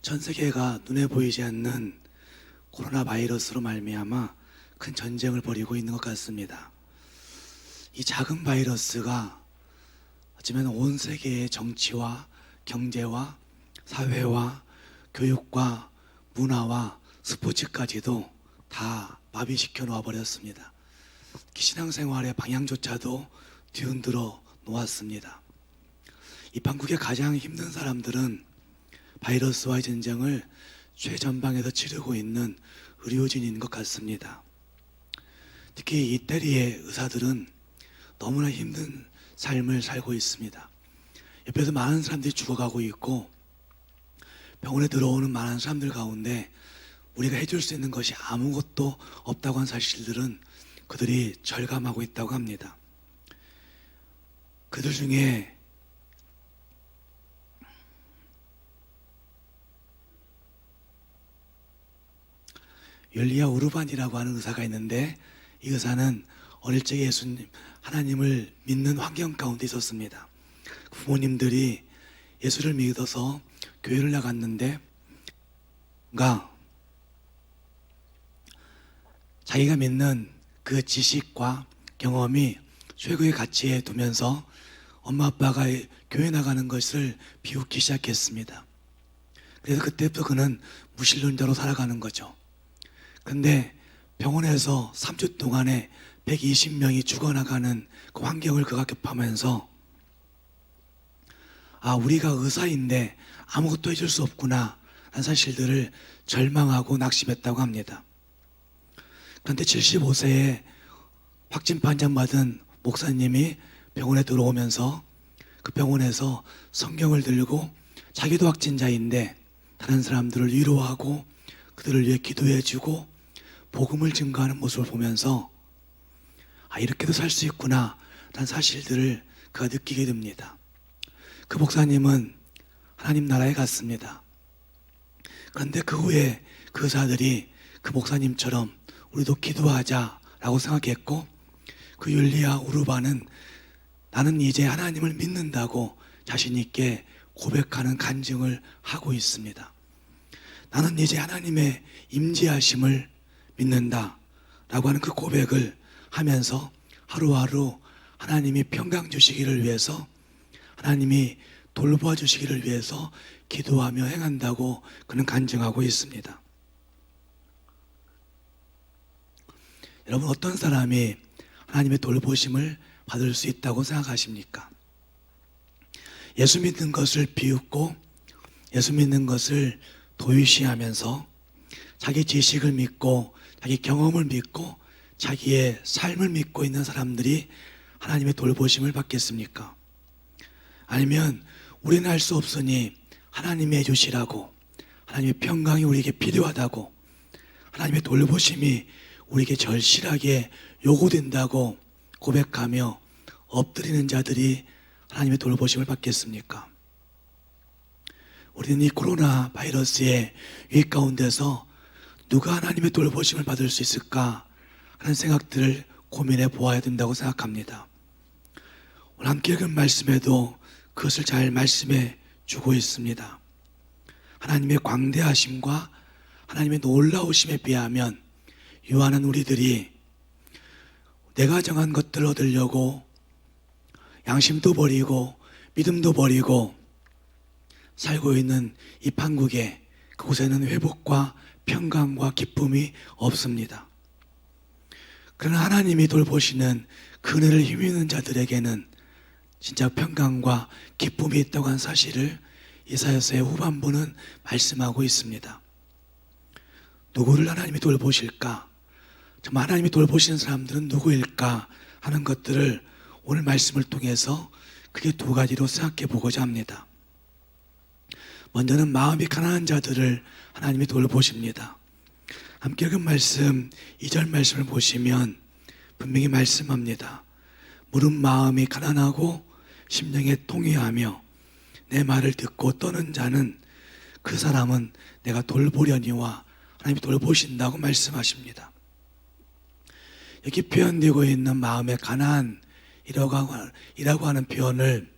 전 세계가 눈에 보이지 않는 코로나 바이러스로 말미암아 큰 전쟁을 벌이고 있는 것 같습니다. 이 작은 바이러스가 어쩌면 온 세계의 정치와 경제와 사회와 교육과 문화와 스포츠까지도 다 마비시켜 놓아 버렸습니다. 신앙생활의 방향조차도 뒤흔들어 놓았습니다. 이 판국의 가장 힘든 사람들은 바이러스와의 전쟁을 최전방에서 치르고 있는 의료진인 것 같습니다. 특히 이태리의 의사들은 너무나 힘든 삶을 살고 있습니다. 옆에서 많은 사람들이 죽어가고 있고 병원에 들어오는 많은 사람들 가운데 우리가 해줄 수 있는 것이 아무것도 없다고 한 사실들은 그들이 절감하고 있다고 합니다. 그들 중에 율리아 우르반이라고 하는 의사가 있는데, 이 의사는 어릴 적에 예수님 하나님을 믿는 환경 가운데 있었습니다. 부모님들이 예수를 믿어서 교회를 나갔는데 자기가 믿는 그 지식과 경험이 최고의 가치에 두면서 엄마 아빠가 교회 나가는 것을 비웃기 시작했습니다. 그래서 그때부터 그는 무신론자로 살아가는 거죠. 근데 병원에서 3주 동안에 120명이 죽어나가는 그 환경을 그가 접하면서 우리가 의사인데 아무것도 해줄 수 없구나 라는 사실들을 절망하고 낙심했다고 합니다. 그런데 75세에 확진 판정받은 목사님이 병원에 들어오면서 그 병원에서 성경을 들고 자기도 확진자인데 다른 사람들을 위로하고 그들을 위해 기도해주고 복음을 증거하는 모습을 보면서 이렇게도 살 수 있구나 라는 사실들을 그가 느끼게 됩니다. 그 목사님은 하나님 나라에 갔습니다. 그런데 그 후에 그 의사들이 그 목사님처럼 우리도 기도하자라고 생각했고, 그 율리아 우르바는 나는 이제 하나님을 믿는다고 자신 있게 고백하는 간증을 하고 있습니다. 나는 이제 하나님의 임재하심을 믿는다 라고 하는 그 고백을 하면서 하루하루 하나님이 평강 주시기를 위해서, 하나님이 돌보아 주시기를 위해서 기도하며 행한다고 그는 간증하고 있습니다. 여러분, 어떤 사람이 하나님의 돌보심을 받을 수 있다고 생각하십니까? 예수 믿는 것을 비웃고 예수 믿는 것을 도유시하면서 자기 지식을 믿고 자기 경험을 믿고 자기의 삶을 믿고 있는 사람들이 하나님의 돌보심을 받겠습니까? 아니면 우리는 할 수 없으니 하나님이 해주시라고, 하나님의 평강이 우리에게 필요하다고, 하나님의 돌보심이 우리에게 절실하게 요구된다고 고백하며 엎드리는 자들이 하나님의 돌보심을 받겠습니까? 우리는 이 코로나 바이러스의 위기 가운데서 누가 하나님의 돌보심을 받을 수 있을까 하는 생각들을 고민해 보아야 된다고 생각합니다. 오늘 함께 읽은 말씀에도 그것을 잘 말씀해 주고 있습니다. 하나님의 광대하심과 하나님의 놀라우심에 비하면 유한한 우리들이 내가 정한 것들을 얻으려고 양심도 버리고 믿음도 버리고 살고 있는 이 판국에, 그곳에는 회복과 평강과 기쁨이 없습니다. 그러나 하나님이 돌보시는 그 은혜를 힘입는 자들에게는 진짜 평강과 기쁨이 있다고 한 사실을 이사야서의 후반부는 말씀하고 있습니다. 누구를 하나님이 돌보실까? 정말 하나님이 돌보시는 사람들은 누구일까 하는 것들을 오늘 말씀을 통해서 크게 두 가지로 생각해 보고자 합니다. 먼저는 마음이 가난한 자들을 하나님이 돌보십니다. 함께 읽은 말씀 2절 말씀을 보시면 분명히 말씀합니다. 무릇 마음이 가난하고 심령에 통회하며 내 말을 듣고 떠는 자는 그 사람은 내가 돌보려니와 하나님이 돌보신다고 말씀하십니다. 여기 표현되고 있는 마음의 가난이라고 하는 표현을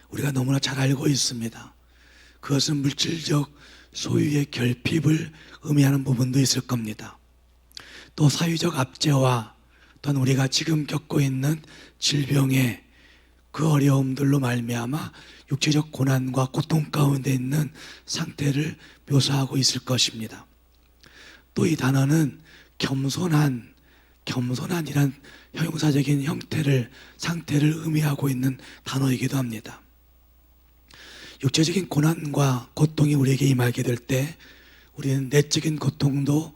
우리가 너무나 잘 알고 있습니다. 그것은 물질적 소유의 결핍을 의미하는 부분도 있을 겁니다. 또 사회적 압제와 또한 우리가 지금 겪고 있는 질병의 그 어려움들로 말미암아 육체적 고난과 고통 가운데 있는 상태를 묘사하고 있을 것입니다. 또 이 단어는 겸손한이란 형용사적인 상태를 의미하고 있는 단어이기도 합니다. 육체적인 고난과 고통이 우리에게 임하게 될 때 우리는 내적인 고통도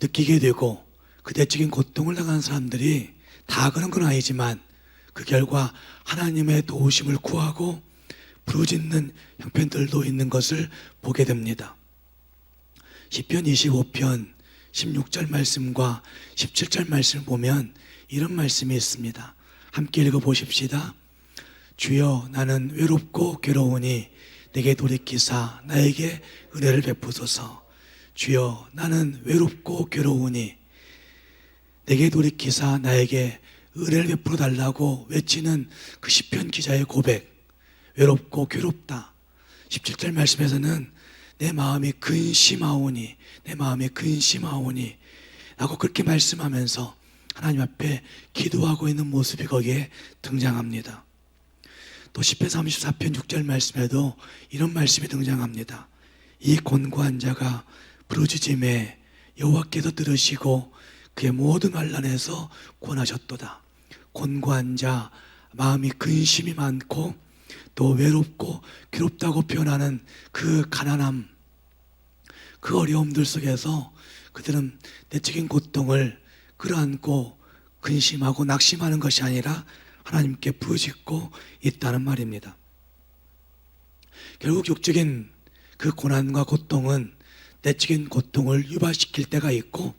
느끼게 되고, 그 내적인 고통을 당하는 사람들이 다 그런 건 아니지만 그 결과 하나님의 도우심을 구하고 부르짖는 형편들도 있는 것을 보게 됩니다. 시편 25편 16절 말씀과 17절 말씀을 보면 이런 말씀이 있습니다. 함께 읽어보십시다. 주여, 나는 외롭고 괴로우니 내게 돌이키사 나에게 은혜를 베푸소서. 주여, 나는 외롭고 괴로우니 내게 돌이키사 나에게 은혜를 베풀어 달라고 외치는 그 시편 기자의 고백. 외롭고 괴롭다. 17절 말씀에서는 내 마음이 근심하오니 라고 그렇게 말씀하면서 하나님 앞에 기도하고 있는 모습이 거기에 등장합니다. 또 시편 34편 6절 말씀에도 이런 말씀이 등장합니다. 이 곤고한 자가 부르짖음에 여호와께서 들으시고 그의 모든 환난에서 구원하셨도다. 곤고한 자, 마음이 근심이 많고 또 외롭고 괴롭다고 표현하는 그 가난함, 그 어려움들 속에서 그들은 내적인 고통을 끌어안고 근심하고 낙심하는 것이 아니라 하나님께 부르짖고 있다는 말입니다. 결국 육적인 그 고난과 고통은 내적인 고통을 유발시킬 때가 있고,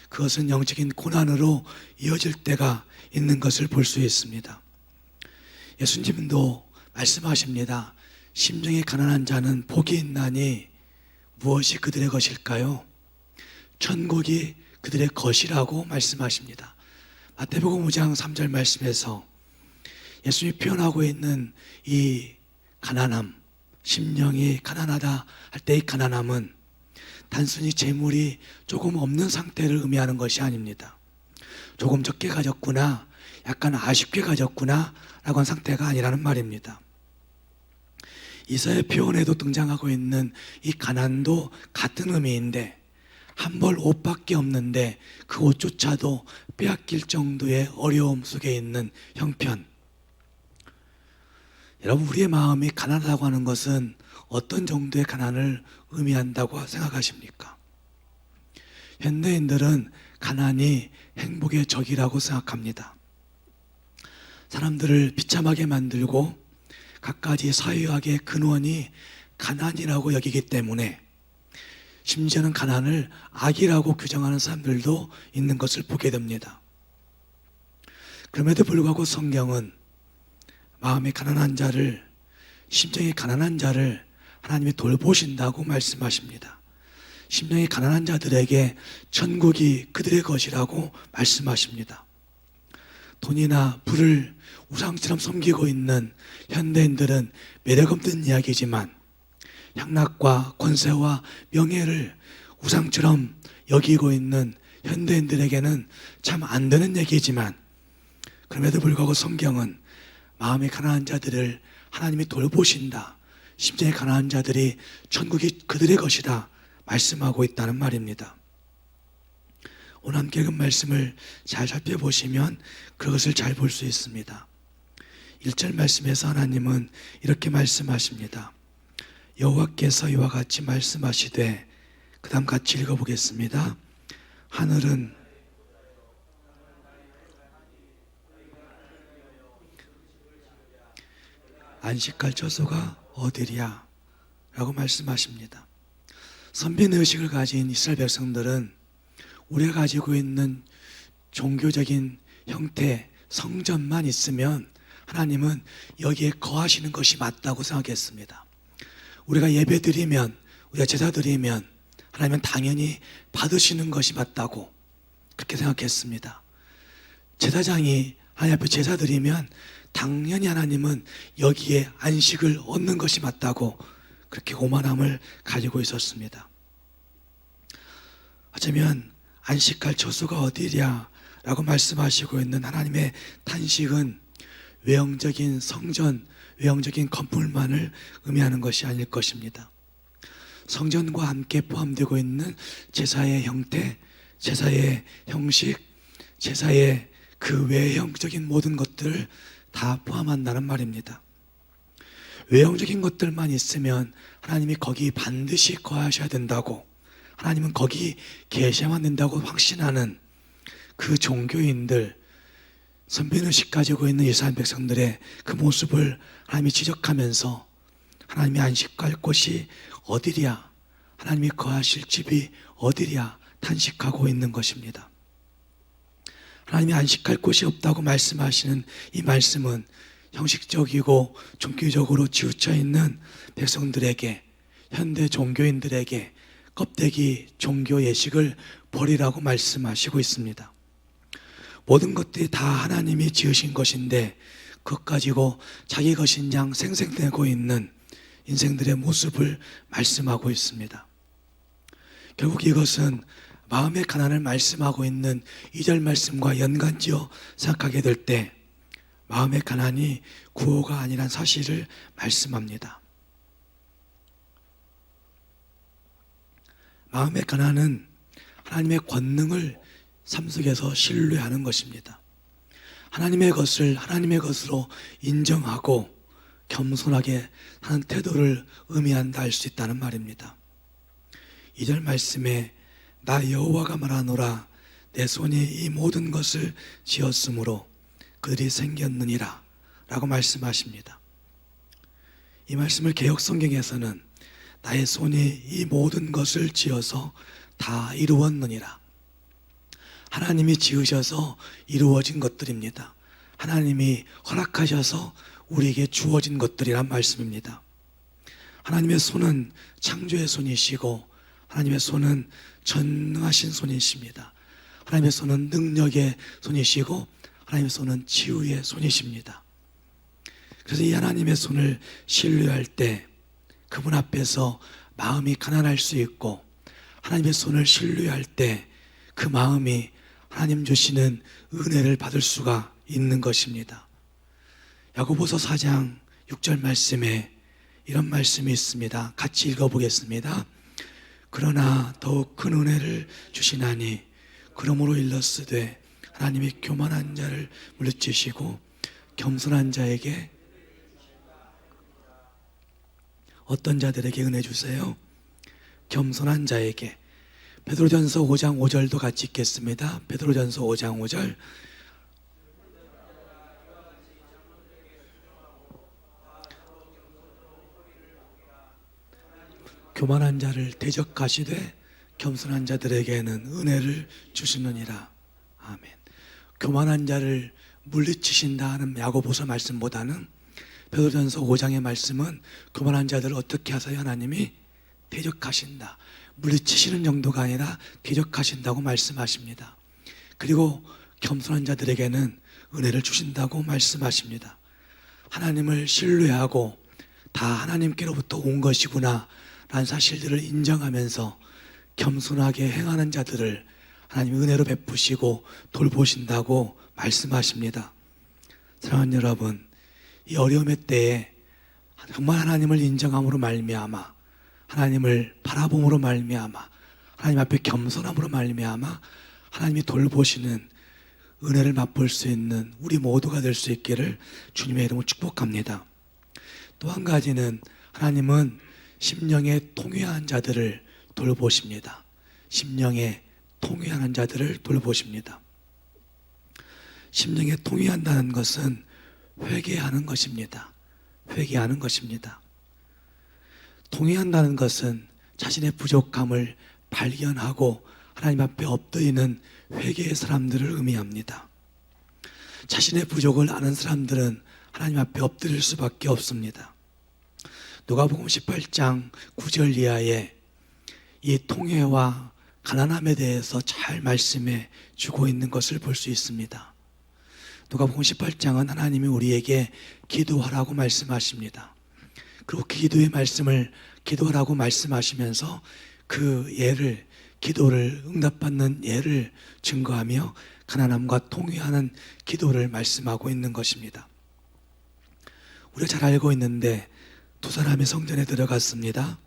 그것은 영적인 고난으로 이어질 때가 있는 것을 볼 수 있습니다. 예수님도 말씀하십니다. 심령이 가난한 자는 복이 있나니 무엇이 그들의 것일까요? 천국이 그들의 것이라고 말씀하십니다. 마태복음 5장 3절 말씀에서 예수님이 표현하고 있는 이 가난함, 심령이 가난하다 할 때 이 가난함은 단순히 재물이 조금 없는 상태를 의미하는 것이 아닙니다. 조금 적게 가졌구나, 약간 아쉽게 가졌구나 라고 한 상태가 아니라는 말입니다. 이사야 표현에도 등장하고 있는 이 가난도 같은 의미인데, 한 벌 옷밖에 없는데 그 옷조차도 빼앗길 정도의 어려움 속에 있는 형편. 여러분, 우리의 마음이 가난하다고 하는 것은 어떤 정도의 가난을 의미한다고 생각하십니까? 현대인들은 가난이 행복의 적이라고 생각합니다. 사람들을 비참하게 만들고 갖가지 사회학의 근원이 가난이라고 여기기 때문에 심지어는 가난을 악이라고 규정하는 사람들도 있는 것을 보게 됩니다. 그럼에도 불구하고 성경은 마음이 가난한 자를, 심정이 가난한 자를 하나님이 돌보신다고 말씀하십니다. 심령이 가난한 자들에게 천국이 그들의 것이라고 말씀하십니다. 돈이나 부를 우상처럼 섬기고 있는 현대인들은 매력없는 이야기지만, 향락과 권세와 명예를 우상처럼 여기고 있는 현대인들에게는 참 안 되는 얘기지만, 그럼에도 불구하고 성경은 마음이 가난한 자들을 하나님이 돌보신다, 심정이 가난한 자들이 천국이 그들의 것이다 말씀하고 있다는 말입니다. 오늘 함께 읽은 말씀을 잘 살펴보시면 그것을 잘 볼 수 있습니다. 1절 말씀에서 하나님은 이렇게 말씀하십니다. 여호와께서 이와 같이 말씀하시되, 그 다음 같이 읽어보겠습니다. 하늘은 안식할 처소가 어디랴 라고 말씀하십니다. 선빈 의식을 가진 이스라엘 백성들은 우리가 가지고 있는 종교적인 형태, 성전만 있으면 하나님은 여기에 거하시는 것이 맞다고 생각했습니다. 우리가 예배 드리면, 우리가 제사 드리면 하나님은 당연히 받으시는 것이 맞다고 그렇게 생각했습니다. 제사장이 하나님 앞에 제사 드리면 당연히 하나님은 여기에 안식을 얻는 것이 맞다고 그렇게 오만함을 가지고 있었습니다. 어쩌면 안식할 처소가 어디랴 라고 말씀하시고 있는 하나님의 탄식은 외형적인 성전, 외형적인 건물만을 의미하는 것이 아닐 것입니다. 성전과 함께 포함되고 있는 제사의 형태, 제사의 형식, 제사의 그 외형적인 모든 것들을 다 포함한다는 말입니다. 외형적인 것들만 있으면 하나님이 거기 반드시 거하셔야 된다고, 하나님은 거기 계셔야만 된다고 확신하는 그 종교인들, 선변의식 가지고 있는 이스라엘 백성들의 그 모습을 하나님이 지적하면서 하나님이 안식할 곳이 어디랴, 하나님이 거하실 집이 어디랴 탄식하고 있는 것입니다. 하나님이 안식할 곳이 없다고 말씀하시는 이 말씀은 형식적이고 종교적으로 치우쳐 있는 백성들에게, 현대 종교인들에게 껍데기 종교 예식을 버리라고 말씀하시고 있습니다. 모든 것들이 다 하나님이 지으신 것인데 그것 가지고 자기 것인 양 생색내고 있는 인생들의 모습을 말씀하고 있습니다. 결국 이것은 마음의 가난을 말씀하고 있는 2절 말씀과 연관지어 생각하게 될 때 마음의 가난이 구호가 아니란 사실을 말씀합니다. 마음의 가난은 하나님의 권능을 삶 속에서 신뢰하는 것입니다. 하나님의 것을 하나님의 것으로 인정하고 겸손하게 하는 태도를 의미한다 할 수 있다는 말입니다. 2절 말씀에 나 여호와가 말하노라 내 손이 이 모든 것을 지었으므로 그들이 생겼느니라 라고 말씀하십니다. 이 말씀을 개역성경에서는 나의 손이 이 모든 것을 지어서 다 이루었느니라, 하나님이 지으셔서 이루어진 것들입니다. 하나님이 허락하셔서 우리에게 주어진 것들이란 말씀입니다. 하나님의 손은 창조의 손이시고 하나님의 손은 전능하신 손이십니다. 하나님의 손은 능력의 손이시고 하나님의 손은 치유의 손이십니다. 그래서 이 하나님의 손을 신뢰할 때 그분 앞에서 마음이 가난할 수 있고, 하나님의 손을 신뢰할 때 그 마음이 하나님 주시는 은혜를 받을 수가 있는 것입니다. 야고보서 4장 6절 말씀에 이런 말씀이 있습니다. 같이 읽어보겠습니다. 그러나 더욱 큰 은혜를 주시나니 그러므로 일렀으되 하나님이 교만한 자를 물리치시고 겸손한 자에게, 어떤 자들에게 은혜 주세요? 겸손한 자에게. 베드로전서 5장 5절도 같이 읽겠습니다. 베드로전서 5장 5절. 교만한 자를 대적하시되 겸손한 자들에게는 은혜를 주시느니라. 아멘. 교만한 자를 물리치신다 하는 야고보서 말씀보다는 베드로전서 5장의 말씀은 교만한 자들을 어떻게 하세요? 하나님이 대적하신다, 물리치시는 정도가 아니라 대적하신다고 말씀하십니다. 그리고 겸손한 자들에게는 은혜를 주신다고 말씀하십니다. 하나님을 신뢰하고 다 하나님께로부터 온 것이구나 라는 사실들을 인정하면서 겸손하게 행하는 자들을 하나님이 은혜로 베푸시고 돌보신다고 말씀하십니다. 사랑하는 여러분, 이 어려움의 때에 정말 하나님을 인정함으로 말미암아, 하나님을 바라봄으로 말미암아, 하나님 앞에 겸손함으로 말미암아 하나님이 돌보시는 은혜를 맛볼 수 있는 우리 모두가 될 수 있기를 주님의 이름으로 축복합니다. 또 한 가지는 하나님은 심령에 통회한 자들을 돌보십니다. 심령에 통회하는 자들을 돌보십니다. 심령에 통회한다는 것은 회개하는 것입니다. 회개하는 것입니다. 통회한다는 것은 자신의 부족함을 발견하고 하나님 앞에 엎드리는 회개의 사람들을 의미합니다. 자신의 부족을 아는 사람들은 하나님 앞에 엎드릴 수밖에 없습니다. 누가복음 18장 9절 이하에 이 통회와 가난함에 대해서 잘 말씀해 주고 있는 것을 볼 수 있습니다. 누가복음 18장은 하나님이 우리에게 기도하라고 말씀하십니다. 그리고 기도의 말씀을 기도라고 말씀하시면서 그 예를, 기도를 응답받는 예를 증거하며 가난함과 통회하는 기도를 말씀하고 있는 것입니다. 우리가 잘 알고 있는데 두 사람이 성전에 들어갔습니다.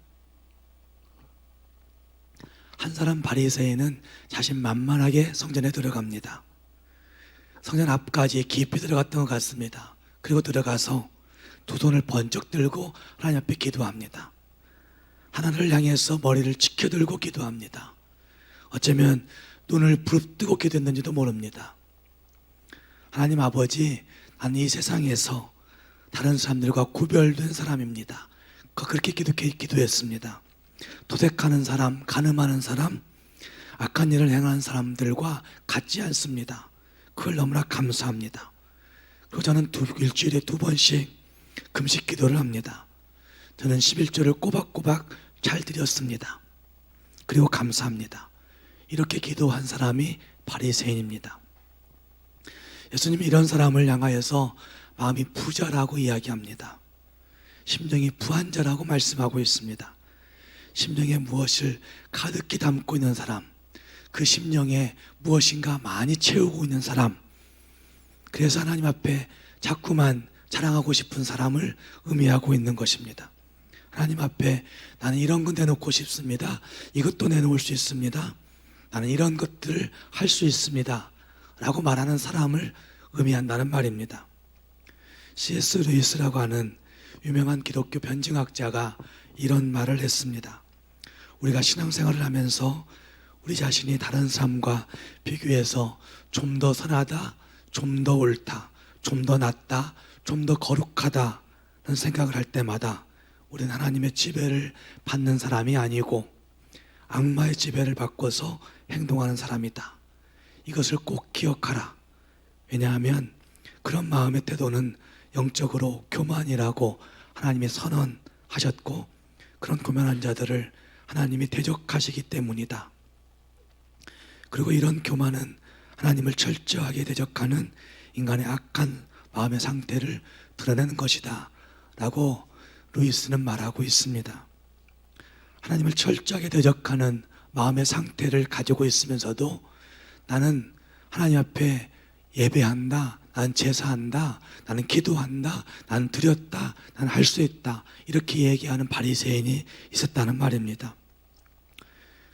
한 사람 바리새인은 자신만만하게 성전에 들어갑니다. 성전 앞까지 깊이 들어갔던 것 같습니다. 그리고 들어가서 두 손을 번쩍 들고 하나님 앞에 기도합니다. 하나님을 향해서 머리를 치켜들고 기도합니다. 어쩌면 눈을 부릅뜨고 기도했는지도 모릅니다. 하나님 아버지, 나는 이 세상에서 다른 사람들과 구별된 사람입니다. 그렇게 기도했습니다. 도색하는 사람, 간음하는 사람, 악한 일을 행하는 사람들과 같지 않습니다. 그걸 너무나 감사합니다. 그리고 저는 일주일에 2번씩 금식 기도를 합니다. 저는 11조를 꼬박꼬박 잘 드렸습니다. 그리고 감사합니다. 이렇게 기도한 사람이 바리새인입니다. 예수님이 이런 사람을 향하여서 마음이 부자라고 이야기합니다. 심령이 부한 자라고 말씀하고 있습니다. 심령에 무엇을 가득히 담고 있는 사람, 그 심령에 무엇인가 많이 채우고 있는 사람, 그래서 하나님 앞에 자꾸만 자랑하고 싶은 사람을 의미하고 있는 것입니다. 하나님 앞에 나는 이런 건 내놓고 싶습니다. 이것도 내놓을 수 있습니다. 나는 이런 것들을 할 수 있습니다. 라고 말하는 사람을 의미한다는 말입니다. C.S. 루이스라고 하는 유명한 기독교 변증학자가 이런 말을 했습니다. 우리가 신앙생활을 하면서 우리 자신이 다른 사람과 비교해서 좀 더 선하다, 좀 더 옳다, 좀 더 낫다, 좀 더 거룩하다는 생각을 할 때마다 우리는 하나님의 지배를 받는 사람이 아니고 악마의 지배를 받고서 행동하는 사람이다. 이것을 꼭 기억하라. 왜냐하면 그런 마음의 태도는 영적으로 교만이라고 하나님이 선언하셨고, 그런 교만한 자들을 하나님이 대적하시기 때문이다. 그리고 이런 교만은 하나님을 철저하게 대적하는 인간의 악한 마음의 상태를 드러내는 것이다 라고 루이스는 말하고 있습니다. 하나님을 철저하게 대적하는 마음의 상태를 가지고 있으면서도 나는 하나님 앞에 예배한다, 나는 제사한다, 나는 기도한다, 나는 드렸다, 나는 할 수 있다, 이렇게 얘기하는 바리새인이 있었다는 말입니다.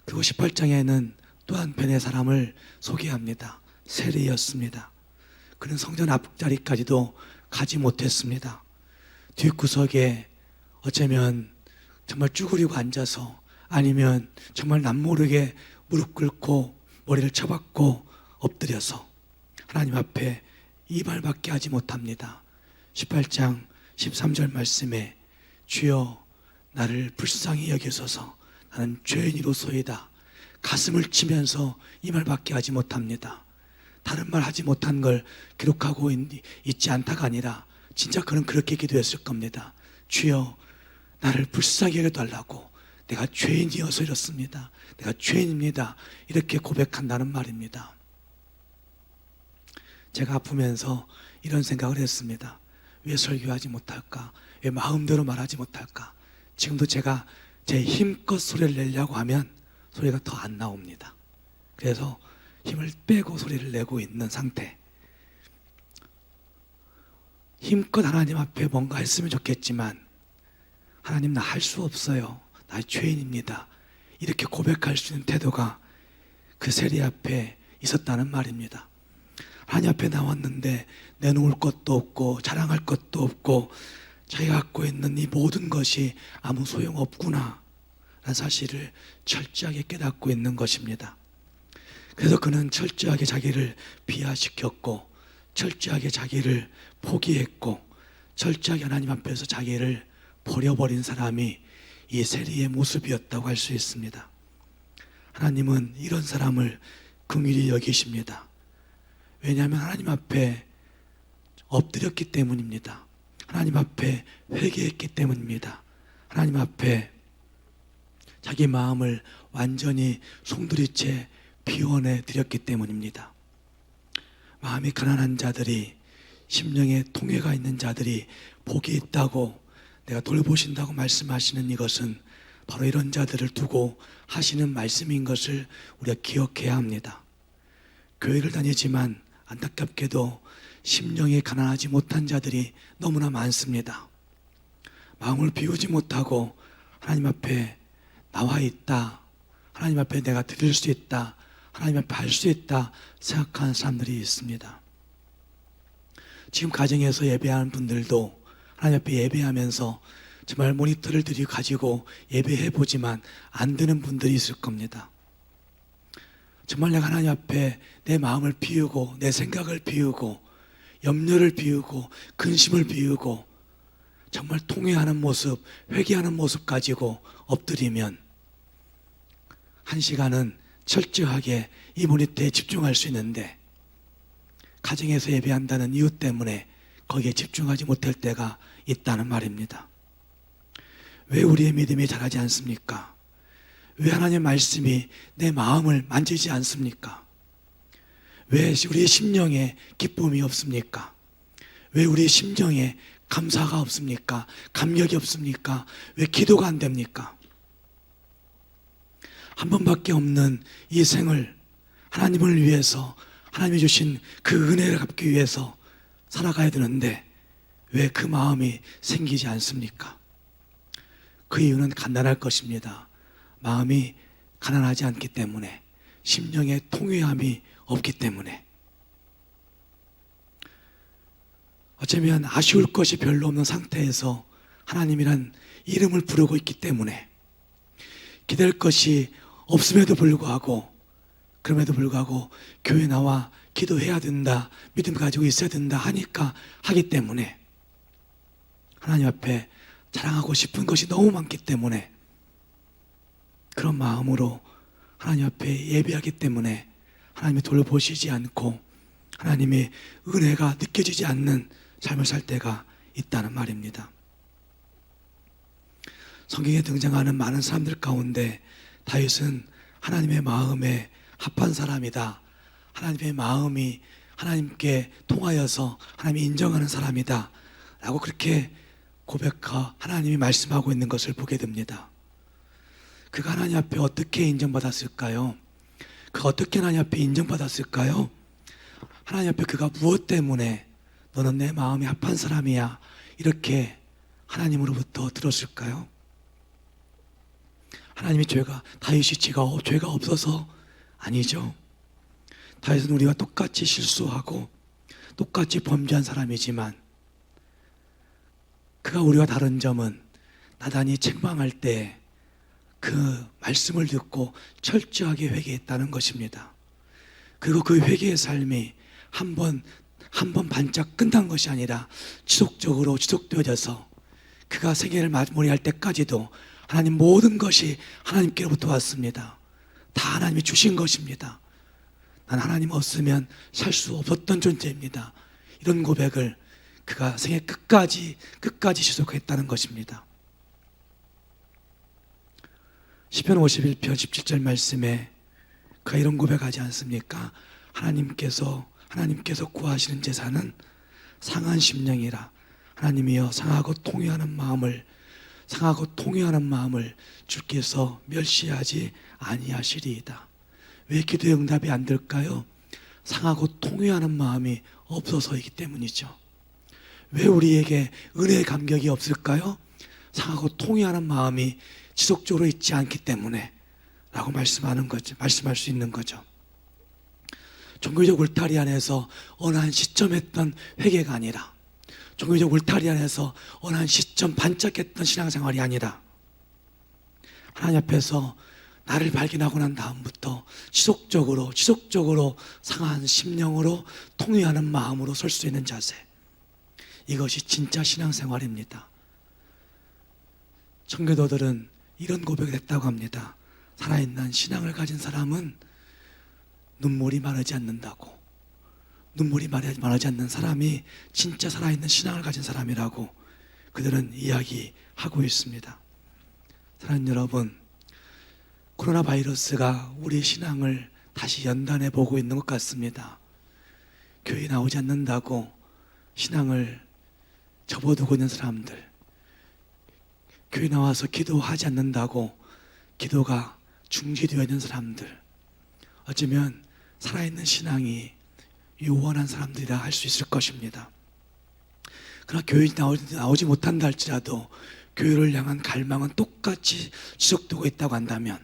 그리고 18장에는 또 한편의 사람을 소개합니다. 세리였습니다. 그는 성전 앞자리까지도 가지 못했습니다. 뒷구석에 어쩌면 정말 쭈그리고 앉아서, 아니면 정말 남모르게 무릎 꿇고 머리를 쳐박고 엎드려서 하나님 앞에 이 말밖에 하지 못합니다. 18장 13절 말씀에 주여 나를 불쌍히 여기소서, 나는 죄인이로소이다. 가슴을 치면서 이 말밖에 하지 못합니다. 다른 말 하지 못한 걸 기록하고 있지 않다가 아니라 진짜 그는 그렇게 기도했을 겁니다. 주여 나를 불쌍히 여겨달라고, 내가 죄인이어서 이렇습니다. 내가 죄인입니다. 이렇게 고백한다는 말입니다. 제가 아프면서 이런 생각을 했습니다. 왜 설교하지 못할까? 왜 마음대로 말하지 못할까? 지금도 제가 제 힘껏 소리를 내려고 하면 소리가 더 안 나옵니다. 그래서 힘을 빼고 소리를 내고 있는 상태. 힘껏 하나님 앞에 뭔가 했으면 좋겠지만, 하나님 나 할 수 없어요. 나 죄인입니다. 이렇게 고백할 수 있는 태도가 그 세리 앞에 있었다는 말입니다. 하나님 앞에 나왔는데 내놓을 것도 없고 자랑할 것도 없고 자기가 갖고 있는 이 모든 것이 아무 소용없구나 라는 사실을 철저하게 깨닫고 있는 것입니다. 그래서 그는 철저하게 자기를 비하시켰고, 철저하게 자기를 포기했고, 철저하게 하나님 앞에서 자기를 버려버린 사람이 이 세리의 모습이었다고 할 수 있습니다. 하나님은 이런 사람을 긍휼히 여기십니다. 왜냐하면 하나님 앞에 엎드렸기 때문입니다. 하나님 앞에 회개했기 때문입니다. 하나님 앞에 자기 마음을 완전히 송두리째 비워내 드렸기 때문입니다. 마음이 가난한 자들이, 심령에 통해가 있는 자들이 복이 있다고, 내가 돌보신다고 말씀하시는 이것은 바로 이런 자들을 두고 하시는 말씀인 것을 우리가 기억해야 합니다. 교회를 다니지만 안타깝게도 심령이 가난하지 못한 자들이 너무나 많습니다. 마음을 비우지 못하고 하나님 앞에 나와 있다, 하나님 앞에 내가 드릴 수 있다, 하나님 앞에 할 수 있다 생각하는 사람들이 있습니다. 지금 가정에서 예배하는 분들도 하나님 앞에 예배하면서 정말 모니터를 가지고 예배해 보지만 안 되는 분들이 있을 겁니다. 정말 내가 하나님 앞에 내 마음을 비우고 내 생각을 비우고 염려를 비우고 근심을 비우고 정말 통회하는 모습, 회개하는 모습 가지고 엎드리면 한 시간은 철저하게 이 모니터에 집중할 수 있는데, 가정에서 예배한다는 이유 때문에 거기에 집중하지 못할 때가 있다는 말입니다. 왜 우리의 믿음이 자라지 않습니까? 왜 하나님의 말씀이 내 마음을 만지지 않습니까? 왜 우리의 심령에 기쁨이 없습니까? 왜 우리의 심령에 감사가 없습니까? 감격이 없습니까? 왜 기도가 안 됩니까? 한 번밖에 없는 이 생을 하나님을 위해서, 하나님이 주신 그 은혜를 갚기 위해서 살아가야 되는데 왜 그 마음이 생기지 않습니까? 그 이유는 간단할 것입니다. 마음이 가난하지 않기 때문에, 심령의 통회함이 없기 때문에, 어쩌면 아쉬울 것이 별로 없는 상태에서 하나님이란 이름을 부르고 있기 때문에, 기댈 것이 없음에도 불구하고, 그럼에도 불구하고 교회 나와 기도해야 된다, 믿음 가지고 있어야 된다 하니까 하기 때문에, 하나님 앞에 자랑하고 싶은 것이 너무 많기 때문에 그런 마음으로 하나님 앞에 예배하기 때문에 하나님이 돌보시지 않고 하나님의 은혜가 느껴지지 않는 삶을 살 때가 있다는 말입니다. 성경에 등장하는 많은 사람들 가운데 다윗은 하나님의 마음에 합한 사람이다, 하나님의 마음이 하나님께 통하여서 하나님이 인정하는 사람이다 라고 그렇게 고백하 하나님이 말씀하고 있는 것을 보게 됩니다. 그가 하나님 앞에 어떻게 인정받았을까요? 그가 어떻게 하나님 앞에 인정받았을까요? 하나님 앞에 그가 무엇 때문에 너는 내 마음이 합한 사람이야 이렇게 하나님으로부터 들었을까요? 하나님이 다윗이 죄가 없어서 아니죠. 다윗은 우리와 똑같이 실수하고 똑같이 범죄한 사람이지만 그가 우리와 다른 점은 나단이 책망할 때 그 말씀을 듣고 철저하게 회개했다는 것입니다. 그리고 그 회개의 삶이 한 번 반짝 끝난 것이 아니라 지속적으로 지속되어져서 그가 생애를 마무리할 때까지도 하나님 모든 것이 하나님께로부터 왔습니다. 다 하나님이 주신 것입니다. 난 하나님 없으면 살 수 없었던 존재입니다. 이런 고백을 그가 생애 끝까지 지속했다는 것입니다. 시편 51편 17절 말씀에 그가 이런 고백하지 않습니까? 하나님께서 구하시는 제사는 상한 심령이라. 하나님이여 상하고 통회하는 마음을 주께서 멸시하지 아니하시리이다. 왜 기도의 응답이 안 될까요? 상하고 통회하는 마음이 없어서이기 때문이죠. 왜 우리에게 은혜의 감격이 없을까요? 상하고 통회하는 마음이 지속적으로 있지 않기 때문에 라고 말씀할 수 있는 거죠. 종교적 울타리 안에서 어느 한 시점 했던 회개가 아니라, 종교적 울타리 안에서 어느 한 시점 반짝했던 신앙생활이 아니라, 하나님 앞에서 나를 발견하고 난 다음부터 지속적으로 상한 심령으로 통회하는 마음으로 설 수 있는 자세, 이것이 진짜 신앙생활입니다. 청교도들은 이런 고백을 했다고 합니다. 살아있는 신앙을 가진 사람은 눈물이 마르지 않는다고. 눈물이 마르지 않는 사람이 진짜 살아있는 신앙을 가진 사람이라고 그들은 이야기하고 있습니다. 사랑하는 여러분, 코로나 바이러스가 우리의 신앙을 다시 연단해 보고 있는 것 같습니다. 교회에 나오지 않는다고 신앙을 접어두고 있는 사람들, 교회 나와서 기도하지 않는다고 기도가 중지되어 있는 사람들, 어쩌면 살아있는 신앙이 요원한 사람들이라 할 수 있을 것입니다. 그러나 교회에 나오지 못한다 할지라도 교회를 향한 갈망은 똑같이 지속되고 있다고 한다면,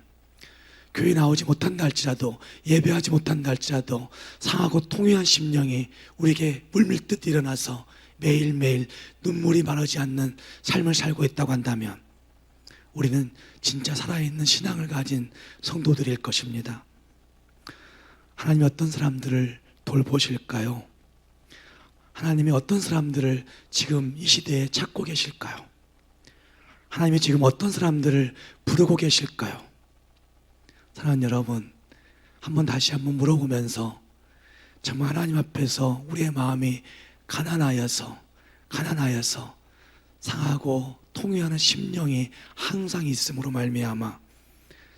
교회에 나오지 못한다 할지라도, 예배하지 못한다 할지라도 상하고 통회한 심령이 우리에게 물밀듯 일어나서 매일매일 눈물이 마르지 않는 삶을 살고 있다고 한다면, 우리는 진짜 살아있는 신앙을 가진 성도들일 것입니다. 하나님이 어떤 사람들을 돌보실까요? 하나님이 어떤 사람들을 지금 이 시대에 찾고 계실까요? 하나님이 지금 어떤 사람들을 부르고 계실까요? 사랑하는 여러분, 다시 한번 물어보면서 정말 하나님 앞에서 우리의 마음이 가난하여서 상하고 통회하는 심령이 항상 있음으로 말미암아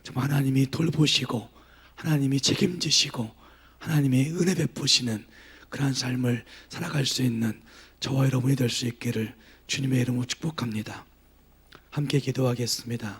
정말 하나님이 돌보시고 하나님이 책임지시고 하나님이 은혜 베푸시는 그러한 삶을 살아갈 수 있는 저와 여러분이 될 수 있기를 주님의 이름으로 축복합니다. 함께 기도하겠습니다.